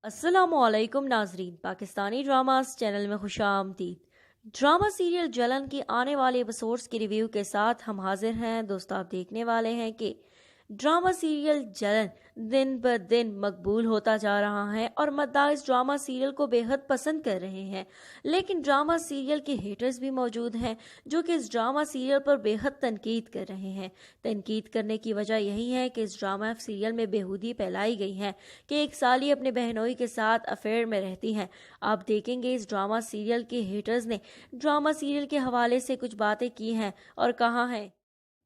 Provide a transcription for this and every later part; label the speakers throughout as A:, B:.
A: अस्सलामुअलैकुम नाजरीन, Pakistani dramas channel में खुशामदीद। ड्रामा सीरियल जलन की आने वाले एपिसोड्स की रिव्यू के साथ हम हाजिर हैं। दोस्तों, आप देखने वाले हैं कि ड्रामा सीरियल जलन दिन ब दिन मकबूल होता जा रहा है और मद्दाह इस ड्रामा सीरियल को बेहद पसंद कर रहे हैं। लेकिन ड्रामा सीरियल के हेटर्स भी मौजूद हैं जो कि इस ड्रामा सीरियल पर बेहद तनकीद कर रहे हैं। तनकीद करने की वजह यही है कि इस ड्रामा सीरियल में बेहूदी फैलाई गई है कि एक साली अपने बहनोई के साथ अफेयर में रहती हैं। आप देखेंगे इस ड्रामा सीरियल के हेटर्स ने ड्रामा सीरियल के हवाले से कुछ बातें की हैं और कहा है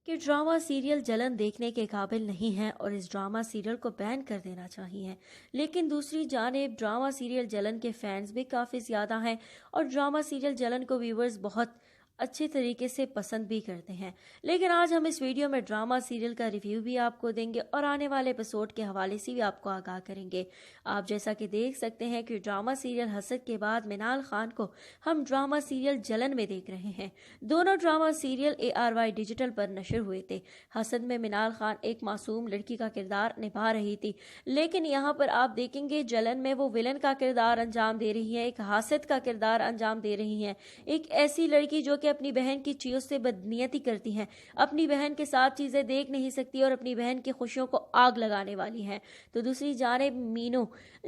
A: कि ड्रामा सीरियल जलन देखने के काबिल नहीं है और इस ड्रामा सीरियल को बैन कर देना चाहिए। लेकिन दूसरी जानिब ड्रामा सीरियल जलन के फैंस भी काफ़ी ज़्यादा हैं और ड्रामा सीरियल जलन को व्यूवर्स बहुत अच्छे तरीके से पसंद भी करते हैं। लेकिन आज हम इस वीडियो में ड्रामा सीरियल का रिव्यू भी आपको देंगे और आने वाले एपिसोड के हवाले से भी आपको आगाह करेंगे। आप जैसा कि देख सकते हैं कि ड्रामा सीरियल हसद के बाद मिनाल खान को हम ड्रामा सीरियल जलन में देख रहे हैं। दोनों ड्रामा सीरियल ARY डिजिटल पर नशर हुए थे। हसद में मिनाल खान एक मासूम लड़की का किरदार निभा रही थी, लेकिन यहाँ पर आप देखेंगे जलन में वो विलन का किरदार अंजाम दे रही है, एक हासिद का किरदार अंजाम दे रही है, एक ऐसी लड़की जो कि अपनी बहन की चीज़ों से बदनीयती करती हैं, अपनी बहन के साथ चीज़ें देख नहीं सकती और अपनी बहन की खुशियों को आग लगाने वाली हैं। तो दूसरी जानिब मीनू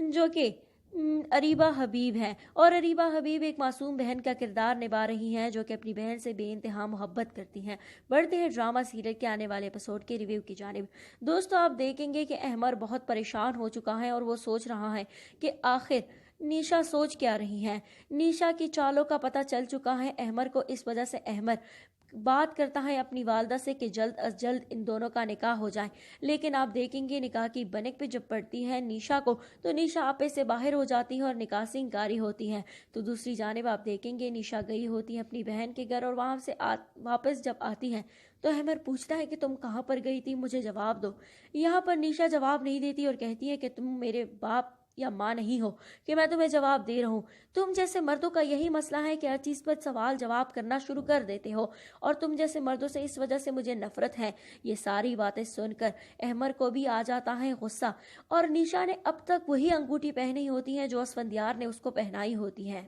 A: जो कि अरीबा हबीब हैं और अरीबा हबीब एक मासूम बहन का किरदार निभा रही हैं जो कि अपनी बहन से बेइंतहा मोहब्बत करती हैं। बढ़ते हैं ड्रामा सीरियल के आने वाले एपिसोड के रिव्यू की जानिब। दोस्तों, आप देखेंगे कि अहमर बहुत परेशान हो चुका है और वो सोच रहा है कि आखिर निशा सोच क्या रही हैं। निशा की चालों का पता चल चुका है अहमर को। इस वजह से अहमर बात करता है अपनी वालदा से कि जल्द अज जल्द इन दोनों का निकाह हो जाए। लेकिन आप देखेंगे निकाह की बनक पे जब पड़ती है निशा को, तो निशा आपे से बाहर हो जाती है और निकाह से इंकारी होती है। तो दूसरी जानिब आप देखेंगे निशा गई होती है अपनी बहन के घर और वहाँ से वापस जब आती है तो अहमर पूछता है कि तुम कहाँ पर गई थी, मुझे जवाब दो। यहाँ पर निशा जवाब नहीं देती और कहती है कि तुम मेरे बाप या माँ नहीं हो कि मैं तुम्हें जवाब दे रहा हूँ। तुम जैसे मर्दों का यही मसला है कि हर चीज़ पर सवाल जवाब करना शुरू कर देते हो और तुम जैसे मर्दों से इस वजह से मुझे नफरत है। ये सारी बातें सुनकर अहमर को भी आ जाता है गुस्सा और निशा ने अब तक वही अंगूठी पहनी होती है जो असफंदियार ने उसको पहनाई होती है।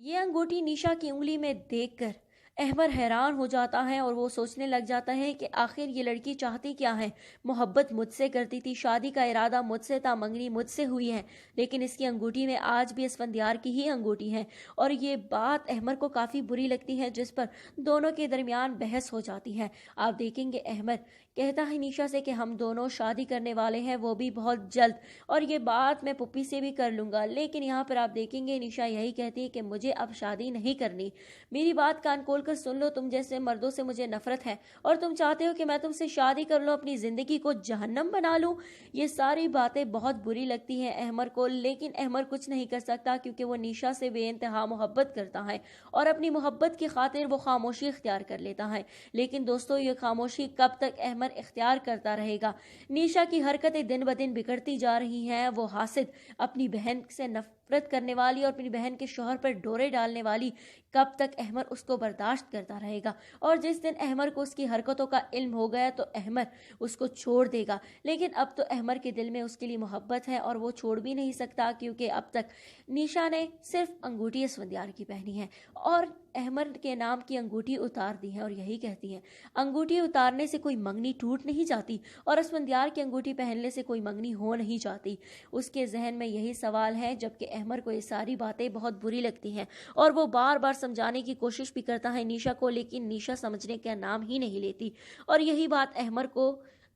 A: ये अंगूठी निशा की उंगली में देखकर अहमर हैरान हो जाता है और वो सोचने लग जाता है कि आखिर ये लड़की चाहती क्या है। मोहब्बत मुझसे करती थी, शादी का इरादा मुझसे था, मंगनी मुझसे हुई है, लेकिन इसकी अंगूठी में आज भी असफंदियार की ही अंगूठी है। और ये बात अहमर को काफ़ी बुरी लगती है जिस पर दोनों के दरमियान बहस हो जाती है। आप देखेंगे अहमर कहता है निशा से कि हम दोनों शादी करने वाले हैं, वो भी बहुत जल्द, और ये बात मैं पुप्पी से भी कर लूँगा। लेकिन यहाँ पर आप देखेंगे निशा यही कहती है कि मुझे अब शादी नहीं करनी। मेरी बात कान खोल कर सुन लो, तुम जैसे मर्दों से मुझे नफरत है और तुम चाहते हो कि मैं तुमसे शादी कर लूँ, अपनी ज़िंदगी को जहन्नम बना लूँ। ये सारी बातें बहुत बुरी लगती हैं अहमर को, लेकिन अहमर कुछ नहीं कर सकता क्योंकि वो निशा से बेइंतहा मोहब्बत करता है और अपनी मोहब्बत की खातिर वो खामोशी इख्तियार कर लेता है। लेकिन दोस्तों, ये खामोशी कब तक अहमर इख्तियार करता रहेगा। निशा की हरकतें दिन ब दिन बिगड़ती जा रही हैं। वो हासिद, अपनी बहन से नफरत करने वाली और अपनी बहन के शोहर पर डोरे डालने वाली, कब तक अहमर उसको बर्दाश्त करता रहेगा। और जिस दिन अहमर को उसकी हरकतों का इल्म हो गया तो अहमर उसको छोड़ देगा। लेकिन अब तो अहमर के दिल में उसके लिए मोहब्बत है और वो छोड़ भी नहीं सकता क्योंकि अब तक निशा ने सिर्फ अंगूठी असफंदियार की पहनी है और अहमर के नाम की अंगूठी उतार दी है और यही कहती है अंगूठी उतारने से कोई मंगनी टूट नहीं जाती और असफंदियार की अंगूठी पहनने से कोई मंगनी हो नहीं जाती। उसके जहन में यही सवाल है, जबकि अहमर को ये सारी बातें बहुत बुरी लगती हैं और वो बार बार समझाने की कोशिश भी करता है निशा को, लेकिन निशा समझने का नाम ही नहीं लेती और यही बात अहमर को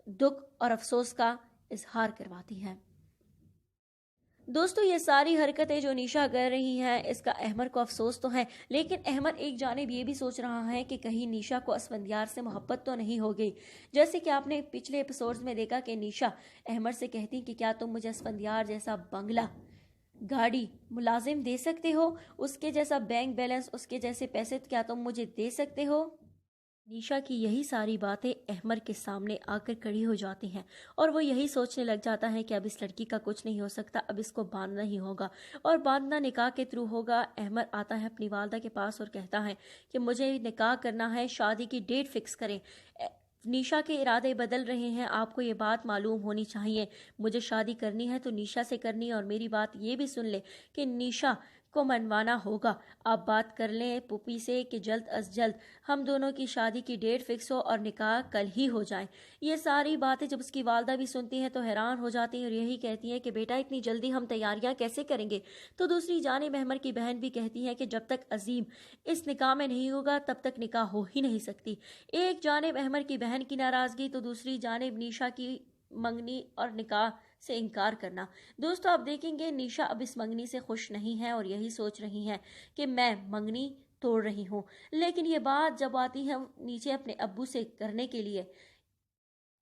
A: दुख और अफसोस का इजहार करवाती है। दोस्तों, ये सारी हरकतें जो निशा कर रही हैं इसका अहमर को अफसोस तो है, लेकिन अहमर एक जानिब ये भी सोच रहा है कि कहीं निशा को असफंदियार से मोहब्बत तो नहीं हो गई। जैसे कि आपने पिछले एपिसोड्स में देखा कि निशा अहमर से कहती कि क्या तुम मुझे असफंदियार जैसा बंगला, गाड़ी, मुलाजिम दे सकते हो, उसके जैसा बैंक बैलेंस, उसके जैसे पैसे क्या तुम मुझे दे सकते हो। निशा की यही सारी बातें अहमर के सामने आकर खड़ी हो जाती हैं और वो यही सोचने लग जाता है कि अब इस लड़की का कुछ नहीं हो सकता, अब इसको बांधना ही होगा और बांधना निकाह के थ्रू होगा। अहमर आता है अपनी वालदा के पास और कहता है कि मुझे निकाह करना है, शादी की डेट फिक्स करें। निशा के इरादे बदल रहे हैं, आपको ये बात मालूम होनी चाहिए। मुझे शादी करनी है तो निशा से करनी है, और मेरी बात ये भी सुन ले कि निशा को मनवाना होगा। आप बात कर लें पुप्पी से कि जल्द अज जल्द हम दोनों की शादी की डेट फिक्स हो और निकाह कल ही हो जाए। ये सारी बातें जब उसकी वालदा भी सुनती हैं तो हैरान हो जाती हैं और यही कहती हैं कि बेटा इतनी जल्दी हम तैयारियां कैसे करेंगे। तो दूसरी जानिब अहमर की बहन भी कहती है कि जब तक अजीम इस निकाह में नहीं होगा तब तक निकाह हो ही नहीं सकती। एक जानिब अहमर की बहन की नाराजगी तो दूसरी जानिब निशा की मंगनी और निकाह से इनकार करना। दोस्तों आप देखेंगे निशा अब इस मंगनी से खुश नहीं है और यही सोच रही हैं कि मैं मंगनी तोड़ रही हूँ। लेकिन ये बात जब आती है नीचे अपने अब्बू से करने के लिए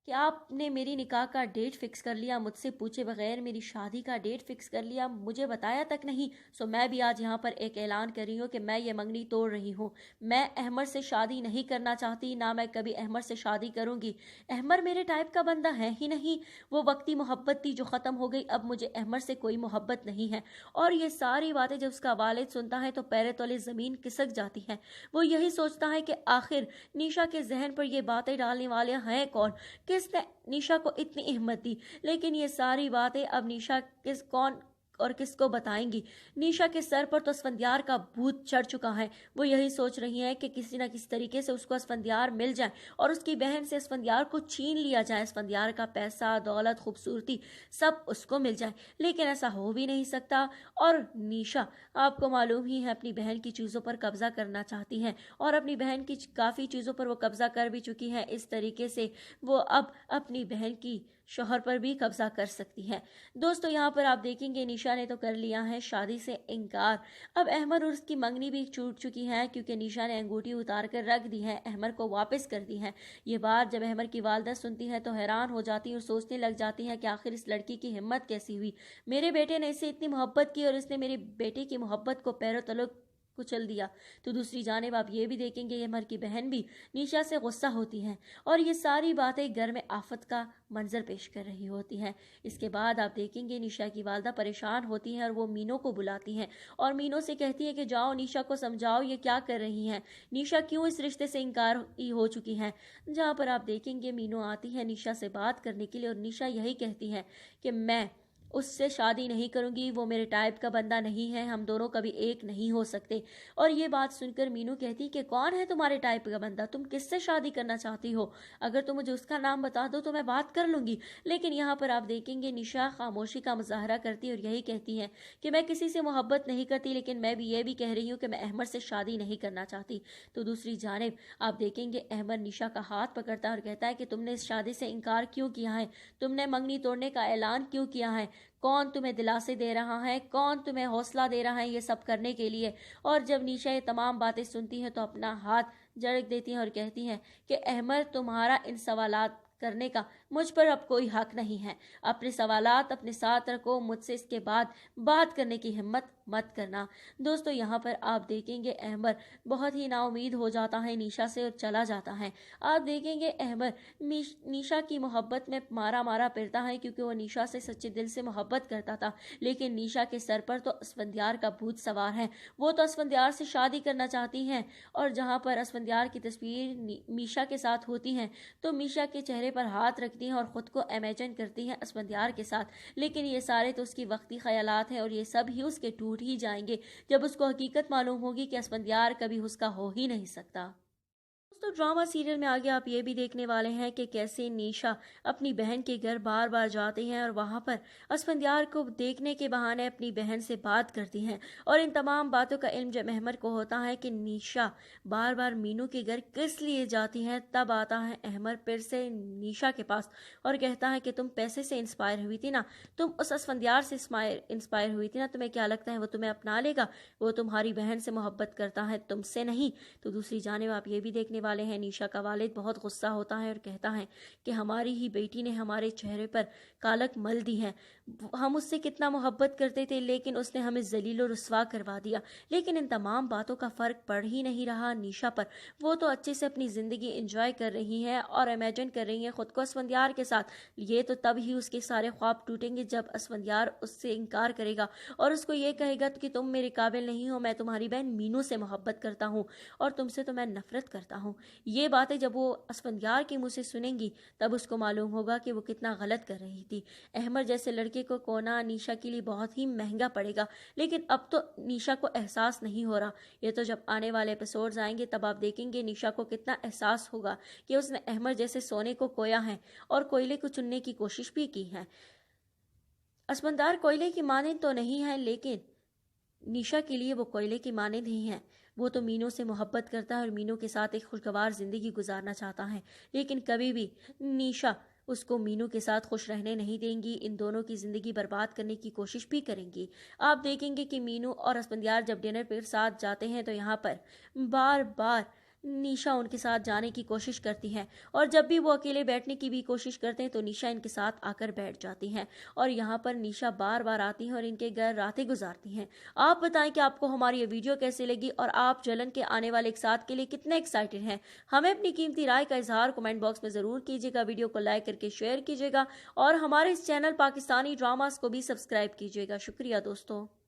A: कि आपने मेरी निकाह का डेट फिक्स कर लिया, मुझसे पूछे बगैर मेरी शादी का डेट फिक्स कर लिया, मुझे बताया तक नहीं। सो मैं भी आज यहाँ पर एक ऐलान कर रही हूँ कि मैं ये मंगनी तोड़ रही हूँ। मैं अहमर से शादी नहीं करना चाहती, ना मैं कभी अहमर से शादी करूँगी। अहमर मेरे टाइप का बंदा है ही नहीं। वो वक्ती मोहब्बत थी जो ख़त्म हो गई, अब मुझे अहमर से कोई मोहब्बत नहीं है। और ये सारी बातें जब उसका वालिद सुनता है तो पैरे तले ज़मीन खिसक जाती है। वो यही सोचता है कि आखिर निशा के जहन पर ये बातें डालने वाले हैं कौन, किसने निशा को इतनी हिम्मत दी। लेकिन ये सारी बातें अब निशा कौन और किसको बताएंगी। निशा के सर पर तो असफंदियार का भूत चढ़ चुका है। वो यही सोच रही है कि किसी न किसी तरीके से उसको असफंदियार मिल जाए और उसकी बहन से असफंदियार को छीन लिया जाए। असफंदियार का पैसा, दौलत, खूबसूरती सब उसको मिल जाए। लेकिन ऐसा हो भी नहीं सकता। और निशा आपको मालूम ही है अपनी बहन की चीज़ों पर कब्जा करना चाहती हैं और अपनी बहन की काफ़ी चीज़ों पर वो कब्जा कर भी चुकी है। इस तरीके से वो अब अपनी बहन की शोहर पर भी कब्जा कर सकती है। दोस्तों यहाँ पर आप देखेंगे निशा ने तो कर लिया है शादी से इनकार। अब अहमर और उसकी मंगनी भी छूट चुकी है क्योंकि निशा ने अंगूठी उतार कर रख दी है, अहमर को वापस कर दी है। ये बात जब अहमर की वालदा सुनती है तो हैरान हो जाती है और सोचने लग जाती है कि आखिर इस लड़की की हिम्मत कैसी हुई। मेरे बेटे ने इससे इतनी मोहब्बत की और इसने मेरे बेटे की मोहब्बत को पैरों तले कुचल दिया। तो दूसरी जानिब आप ये भी देखेंगे अहमर की बहन भी निशा से गुस्सा होती हैं और ये सारी बातें घर में आफत का मंजर पेश कर रही होती हैं। इसके बाद आप देखेंगे निशा की वालदा परेशान होती हैं और वो मीनू को बुलाती हैं और मीनू से कहती है कि जाओ निशा को समझाओ ये क्या कर रही हैं, निशा क्यों इस रिश्ते से इनकार हो चुकी हैं। जहाँ पर आप देखेंगे मीनू आती है निशा से बात करने के लिए और निशा यही कहती है कि मैं उससे शादी नहीं करूंगी, वो मेरे टाइप का बंदा नहीं है, हम दोनों कभी एक नहीं हो सकते। और ये बात सुनकर मीनू कहती कि कौन है तुम्हारे टाइप का बंदा, तुम किससे शादी करना चाहती हो, अगर तुम मुझे उसका नाम बता दो तो मैं बात कर लूंगी। लेकिन यहाँ पर आप देखेंगे निशा खामोशी का मुजाहरा करती है और यही कहती है कि मैं किसी से मोहब्बत नहीं करती, लेकिन मैं भी ये भी कह रही हूँ कि मैं अहमद से शादी नहीं करना चाहती। तो दूसरी जानिब आप देखेंगे अहमद निशा का हाथ पकड़ता है और कहता है कि तुमने इस शादी से इनकार क्यों किया है, तुमने मंगनी तोड़ने का ऐलान क्यों किया है, कौन तुम्हें दिलासे दे रहा है, कौन तुम्हें हौसला दे रहा है ये सब करने के लिए। और जब निशा ये तमाम बातें सुनती है तो अपना हाथ झड़क देती हैं और कहती हैं कि अहमद तुम्हारा इन सवालात करने का मुझ पर अब कोई हक नहीं है, अपने सवालात अपने साथ रखो, मुझसे इसके बाद बात करने की हिम्मत मत करना। दोस्तों यहाँ पर आप देखेंगे अहमद बहुत ही नाउमीद हो जाता है निशा से और चला जाता है। आप देखेंगे अहमद निशा की मोहब्बत में मारा मारा फिरता है क्योंकि वो निशा से सच्चे दिल से मोहब्बत करता था, लेकिन निशा के सर पर तो असफंदियार का भूत सवार है। वो तो असफंदियार से शादी करना चाहती हैं और जहाँ पर असफंदियार की तस्वीर मीशा के साथ होती हैं तो मीशा के चेहरे पर हाथ रखती हैं और ख़ुद को इमेजिन करती हैं असफंदियार के साथ। लेकिन ये सारे तो उसकी वक्ती ख्यालात हैं और ये सब ही उसके टूट ही जाएंगे जब उसको हकीकत मालूम होगी कि असफंदियार कभी उसका हो ही नहीं सकता। तो ड्रामा सीरियल में आगे आप ये भी देखने वाले हैं कि कैसे निशा अपनी बहन के घर बार बार जाती हैं और वहाँ पर असफंदियार को देखने के बहाने अपनी बहन से बात करती हैं। और इन तमाम बातों का इल्म जब अहमद को होता है कि निशा बार बार मीनू के घर किस लिए जाती हैं, तब आता है अहमद फिर से निशा के पास और कहता है कि तुम पैसे से इंस्पायर हुई थी ना, तुम उस असफंदियार से इंस्पायर हुई थी ना, तुम्हें क्या लगता है वो तुम्हें अपना लेगा, वो तुम्हारी बहन से मोहब्बत करता है, तुमसे नहीं। तो दूसरी जानिब आप ये भी देखने वाले हैं निशा का वालिद बहुत गुस्सा होता है और कहता है कि हमारी ही बेटी ने हमारे चेहरे पर कालक मल दी है। हम उससे कितना मोहब्बत करते थे, लेकिन उसने हमें जलील और रुस्वा करवा दिया। लेकिन इन तमाम बातों का फ़र्क पड़ ही नहीं रहा निशा पर। वो तो अच्छे से अपनी ज़िंदगी एंजॉय कर रही हैं और इमेजिन कर रही हैं ख़ुद को असफंदियार के साथ। ये तो तब ही उसके सारे ख्वाब टूटेंगे जब असफंदियार उससे इनकार करेगा और उसको ये कहेगा कि तुम मेरे काबिल नहीं हो, मैं तुम्हारी बहन मीनू से मोहब्बत करता हूँ और तुमसे तो मैं नफरत करता हूँ। ये बातें जब वो असफंदियार के मुँह से सुनेंगी तब उसको मालूम होगा कि वो कितना गलत कर रही थी। अहमद जैसे लड़के को खोना निशा के लिए बहुत ही महंगा पड़ेगा, लेकिन अब तो निशा को एहसास नहीं हो रहा। ये तो जब आने वाले एपिसोड्स आएंगे तब आप देखेंगे निशा को कितना एहसास होगा कि उसने अहमद जैसे सोने को खोया है और कोयले को चुनने की कोशिश भी की है। असमंदार कोयले की मानंद तो नहीं है, लेकिन निशा के लिए वो कोयले की मानंद ही हैं। वो तो मीनू से मोहब्बत करता है और मीनू के साथ एक खुशगवार ज़िंदगी गुजारना चाहता है, लेकिन कभी भी निशा उसको मीनू के साथ खुश रहने नहीं देंगी। इन दोनों की ज़िंदगी बर्बाद करने की कोशिश भी करेंगी। आप देखेंगे कि मीनू और असफंदियार जब डिनर पर साथ जाते हैं तो यहाँ पर बार बार निशा उनके साथ जाने की कोशिश करती है और जब भी वो अकेले बैठने की भी कोशिश करते हैं तो निशा इनके साथ आकर बैठ जाती हैं और यहाँ पर निशा बार बार आती हैं और इनके घर रातें गुजारती हैं। आप बताएं कि आपको हमारी ये वीडियो कैसी लगी और आप जलन के आने वाले एक साथ के लिए कितने एक्साइटेड हैं। हमें अपनी कीमती राय का इजहार कमेंट बॉक्स में ज़रूर कीजिएगा। वीडियो को लाइक करके शेयर कीजिएगा और हमारे इस चैनल पाकिस्तानी ड्रामास को भी सब्सक्राइब कीजिएगा। शुक्रिया दोस्तों।